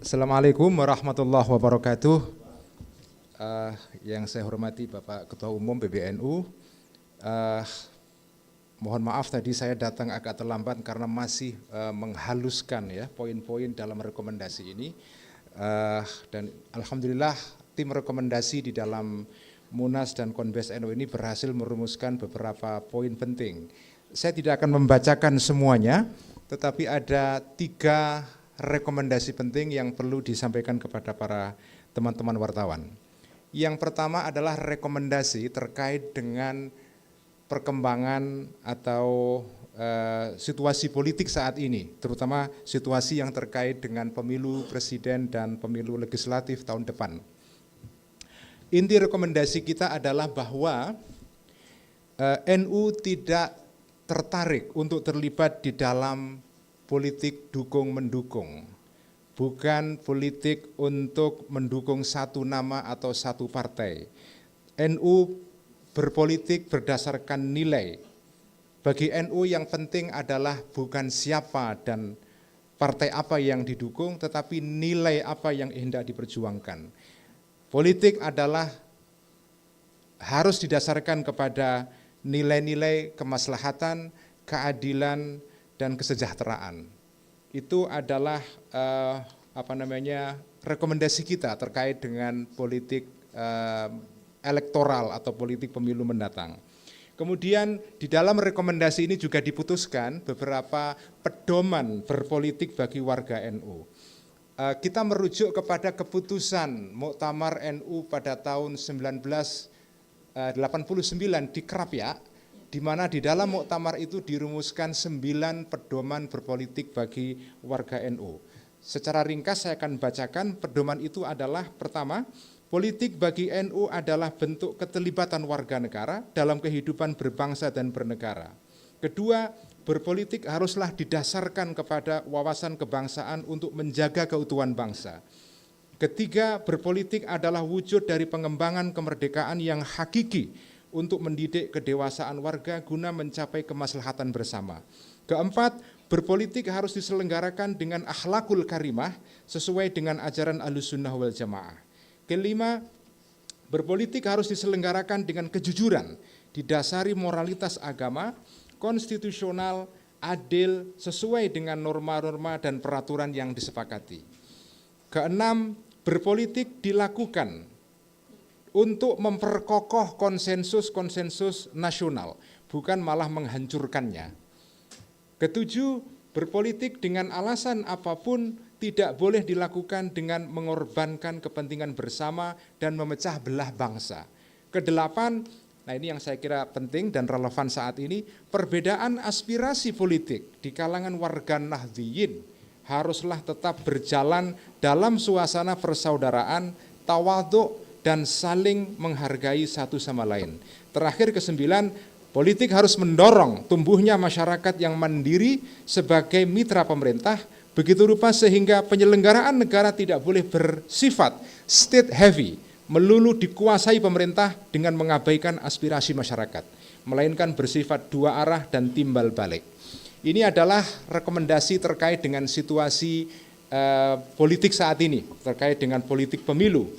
Assalamualaikum warahmatullahi wabarakatuh. Yang saya hormati Bapak Ketua Umum PBNU, mohon maaf tadi saya datang agak terlambat karena masih menghaluskan ya poin-poin dalam rekomendasi ini. Dan alhamdulillah tim rekomendasi di dalam Munas dan Konbes NU ini berhasil merumuskan beberapa poin penting. Saya tidak akan membacakan semuanya, tetapi ada 3 rekomendasi penting yang perlu disampaikan kepada para teman-teman wartawan. Yang pertama adalah rekomendasi terkait dengan perkembangan atau situasi politik saat ini, terutama situasi yang terkait dengan pemilu presiden dan pemilu legislatif tahun depan. Inti rekomendasi kita adalah bahwa NU tidak tertarik untuk terlibat di dalam politik dukung-mendukung, bukan politik untuk mendukung satu nama atau satu partai. NU berpolitik berdasarkan nilai. Bagi NU yang penting adalah bukan siapa dan partai apa yang didukung, tetapi nilai apa yang hendak diperjuangkan. Politik adalah harus didasarkan kepada nilai-nilai kemaslahatan, keadilan, dan kesejahteraan. Itu adalah rekomendasi kita terkait dengan politik elektoral atau politik pemilu mendatang. Kemudian di dalam rekomendasi ini juga diputuskan beberapa pedoman berpolitik bagi warga NU. Kita merujuk kepada keputusan Muktamar NU pada tahun 1989 di Krapyak, di mana di dalam muktamar itu dirumuskan 9 pedoman berpolitik bagi warga NU. Secara ringkas saya akan bacakan. Pedoman itu adalah: pertama, politik bagi NU adalah bentuk keterlibatan warga negara dalam kehidupan berbangsa dan bernegara. Kedua, berpolitik haruslah didasarkan kepada wawasan kebangsaan untuk menjaga keutuhan bangsa. Ketiga, berpolitik adalah wujud dari pengembangan kemerdekaan yang hakiki untuk mendidik kedewasaan warga guna mencapai kemaslahatan bersama. Keempat, berpolitik harus diselenggarakan dengan akhlakul karimah sesuai dengan ajaran Ahlussunnah wal Jamaah. Kelima, berpolitik harus diselenggarakan dengan kejujuran, didasari moralitas agama, konstitusional, adil, sesuai dengan norma-norma dan peraturan yang disepakati. Keenam, berpolitik dilakukan untuk memperkokoh konsensus-konsensus nasional, bukan malah menghancurkannya. Ketujuh, berpolitik dengan alasan apapun tidak boleh dilakukan dengan mengorbankan kepentingan bersama dan memecah belah bangsa. Kedelapan, nah ini yang saya kira penting dan relevan saat ini, perbedaan aspirasi politik di kalangan warga Nahdliyin haruslah tetap berjalan dalam suasana persaudaraan, tawadhu, dan saling menghargai satu sama lain. Terakhir, ke-9, politik harus mendorong tumbuhnya masyarakat yang mandiri sebagai mitra pemerintah, begitu rupa sehingga penyelenggaraan negara tidak boleh bersifat state heavy, melulu dikuasai pemerintah dengan mengabaikan aspirasi masyarakat, melainkan bersifat dua arah dan timbal balik. Ini adalah rekomendasi terkait dengan situasi politik saat ini, terkait dengan politik pemilu.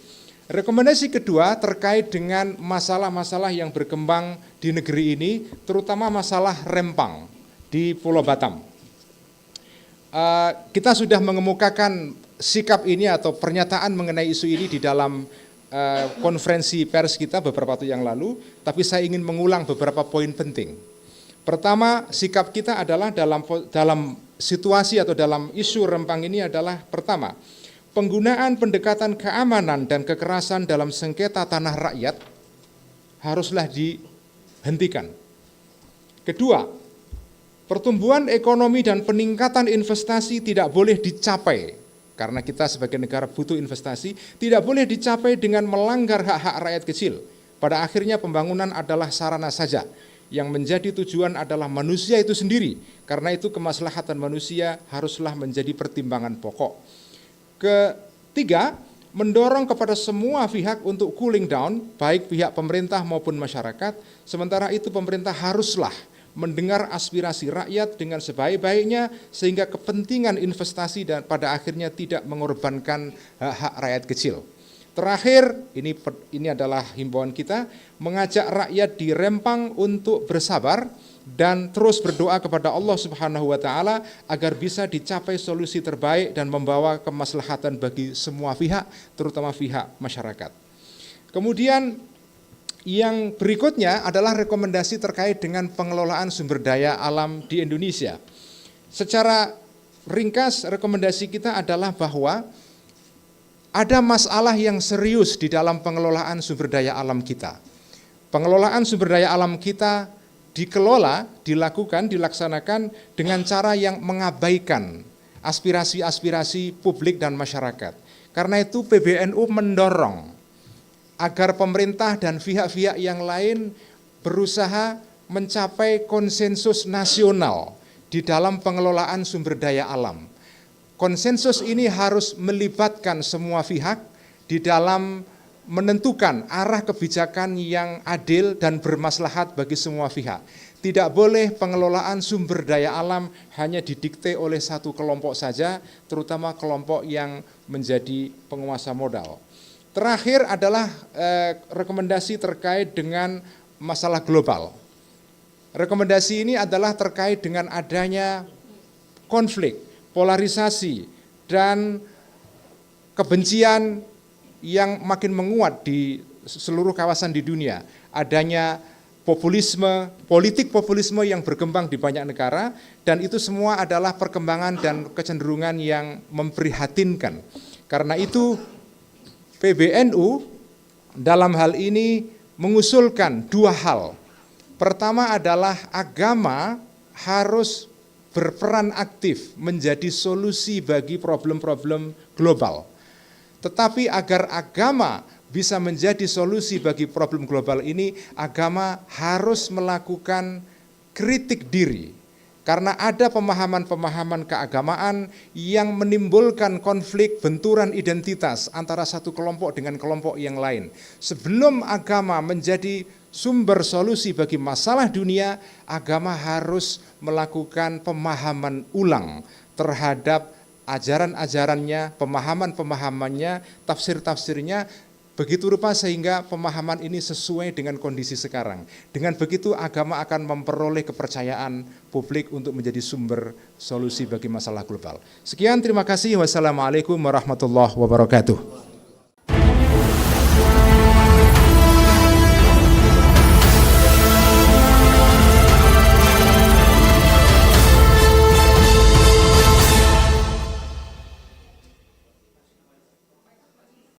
Rekomendasi kedua terkait dengan masalah-masalah yang berkembang di negeri ini, terutama masalah rempang di Pulau Batam. Kita sudah mengemukakan sikap ini atau pernyataan mengenai isu ini di dalam konferensi pers kita beberapa waktu yang lalu, tapi saya ingin mengulang beberapa poin penting. Pertama, sikap kita adalah dalam situasi atau dalam isu rempang ini adalah: pertama, penggunaan pendekatan keamanan dan kekerasan dalam sengketa tanah rakyat haruslah dihentikan. Kedua, pertumbuhan ekonomi dan peningkatan investasi tidak boleh dicapai, karena kita sebagai negara butuh investasi, tidak boleh dicapai dengan melanggar hak-hak rakyat kecil. Pada akhirnya pembangunan adalah sarana saja, yang menjadi tujuan adalah manusia itu sendiri, karena itu kemaslahatan manusia haruslah menjadi pertimbangan pokok. Ketiga, mendorong kepada semua pihak untuk cooling down, baik pihak pemerintah maupun masyarakat. Sementara itu pemerintah haruslah mendengar aspirasi rakyat dengan sebaik-baiknya sehingga kepentingan investasi dan pada akhirnya tidak mengorbankan hak-hak rakyat kecil. Terakhir, ini adalah himbauan kita, mengajak rakyat di Rempang untuk bersabar dan terus berdoa kepada Allah Subhanahu wa taala agar bisa dicapai solusi terbaik dan membawa kemaslahatan bagi semua pihak, terutama pihak masyarakat. Kemudian yang berikutnya adalah rekomendasi terkait dengan pengelolaan sumber daya alam di Indonesia. Secara ringkas, rekomendasi kita adalah bahwa ada masalah yang serius di dalam pengelolaan sumber daya alam kita. Pengelolaan sumber daya alam kita dikelola, dilaksanakan dengan cara yang mengabaikan aspirasi-aspirasi publik dan masyarakat. Karena itu PBNU mendorong agar pemerintah dan pihak-pihak yang lain berusaha mencapai konsensus nasional di dalam pengelolaan sumber daya alam. Konsensus ini harus melibatkan semua pihak di dalam menentukan arah kebijakan yang adil dan bermaslahat bagi semua pihak. Tidak boleh pengelolaan sumber daya alam hanya didikte oleh satu kelompok saja, terutama kelompok yang menjadi penguasa modal. Terakhir adalah rekomendasi terkait dengan masalah global. Rekomendasi ini adalah terkait dengan adanya konflik, polarisasi, dan kebencian yang makin menguat di seluruh kawasan di dunia. Adanya populisme, politik populisme yang berkembang di banyak negara, dan itu semua adalah perkembangan dan kecenderungan yang memprihatinkan. Karena itu PBNU dalam hal ini mengusulkan dua hal. Pertama adalah agama harus berperan aktif menjadi solusi bagi problem-problem global. Tetapi agar agama bisa menjadi solusi bagi problem global ini, agama harus melakukan kritik diri. Karena ada pemahaman-pemahaman keagamaan yang menimbulkan konflik benturan identitas antara satu kelompok dengan kelompok yang lain. Sebelum agama menjadi sumber solusi bagi masalah dunia, agama harus melakukan pemahaman ulang terhadap ajaran-ajarannya, pemahaman-pemahamannya, tafsir-tafsirnya, begitu rupa sehingga pemahaman ini sesuai dengan kondisi sekarang. Dengan begitu agama akan memperoleh kepercayaan publik untuk menjadi sumber solusi bagi masalah global. Sekian, terima kasih. Wassalamualaikum warahmatullahi wabarakatuh.